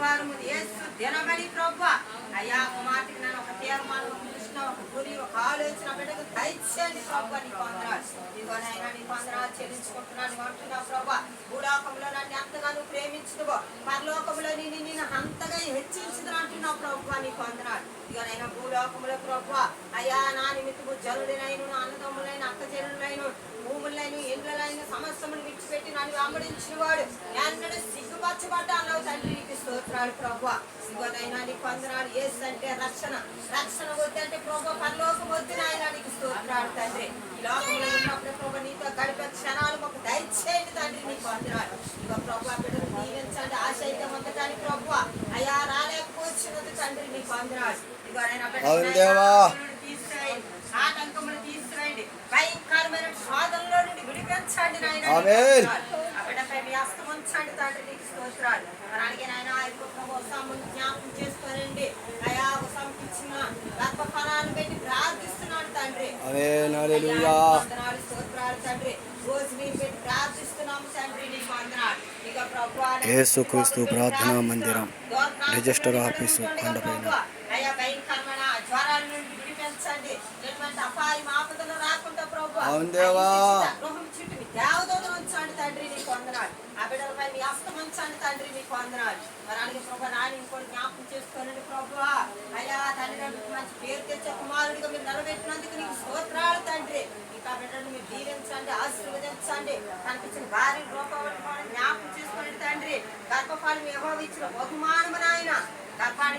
ఆదివారం యేసు దినమని ప్రభువా అయ్యా కుమార్తెకి నేను ఒక తీర్మానం ఒక గురి ఒక ఆలోచన బిడ్డకు దయచేయండి ప్రభువా. నీకు వందనాలు. ఇదిగోనైనా నీకు వందనాలు చెల్లించుకుంటున్నాను అంటున్నా ప్రభువా. భూలోకంలో నన్ను ఎంతగానో ప్రేమించుదువో పరలోకంలో నేను అంతగా హెచ్చించుదు అంటున్నావు ప్రభువా. నీకు వందనాలు. ఇదిగోనైనా భూలోకంలో ప్రభువా అయ్యా నా నిమిత్తము జనులైన అన్నదమ్ములైన అక్క చెల్లులైన భూములైన ఇండ్లైన సమస్తమును విడిచిపెట్టి నన్ను వెంబడించిన వాడు ఎన్నడూ సిగ్గుపరచబడ్డా అన్నావు తండ్రి. నీకు స్తోత్రాలు ప్రభువా. ఇదిగోనైనా నీకు వందనాలు. యేసు అంటే రక్షణ. రక్షణ వద్దంటే ప్రభు పరలోకం వద్దు నాయన. నీకు స్తోత్రాలు తండ్రి. ఈ లోకంలో ఉన్నప్పుడు ప్రభు నీతో గడిపే క్షణాలు మాకు దయచేయండి తండ్రి. నీకు వందనాలు. ఇదిగో ప్రభు బిడ్డను దీవించండి. ఆశ అయితే పొందటానికి ప్రభు అయ్యా రాలేకపోతున్నది తండ్రి. నీకు వందనాలు. ఇదిగోనైనా తీసుకురండి, ఆటంకములు తీసుకురండి, భయంకరమైన శోధనలో నుండి విడిపించండి నాయన. బిడ్డపై మీ హస్తం ఉంచండి తండ్రి. నీకు స్తోత్రాలు. అలాగే నాయన జ్ఞాపకం చేసుకోనండి అయా సంపించిన గర్భఫలాన్ని పెట్టి ప్రార్థిస్తున్నాను తండ్రి. స్తోత్రాలు తండ్రి. రోజు మీరు పెట్టి ప్రార్థిస్తున్నాము తండ్రి. నీకు వందనాలు. ఇక ప్రభువా యేసుక్రీస్తు ప్రార్థనా మందిరం రిజిస్టర్ ఆఫీసు కొండపైన అయ్యా భయంకరమైన జ్వరాల నుండి విడిపించండి. ఎటువంటి అపాయం ఆపదలు రాకుండా ప్రభువా గృహం చుట్టూ దేవదూతలు ఉంచండి తండ్రి. నీకు వందనాలు. ఆ బిడ్డలపై మీ హస్తం ఉంచండి తండ్రి. నీకు వందనాలు. అలాగే ప్రభు నాని ఇంకోటి జ్ఞాపకం చేసుకోనండి ప్రభువా అయ్యా తల్లిదండ్రులకు మంచి పేరు తెచ్చే కుమారుడిగా మీరు నిలబెట్టినందుకు నీకు స్తోత్రాలు తండ్రి. ఇంకా బిడ్డలు మీరు దీవించండి, ఆశీర్వదించండి. కనిపించిన భార్య రూపవట్టుకోవడం జ్ఞాపకం చేసుకోండి తండ్రి. గర్భఫలం యెహోవా ఇచ్చిన బహుమానము నాయన. గర్భాన్ని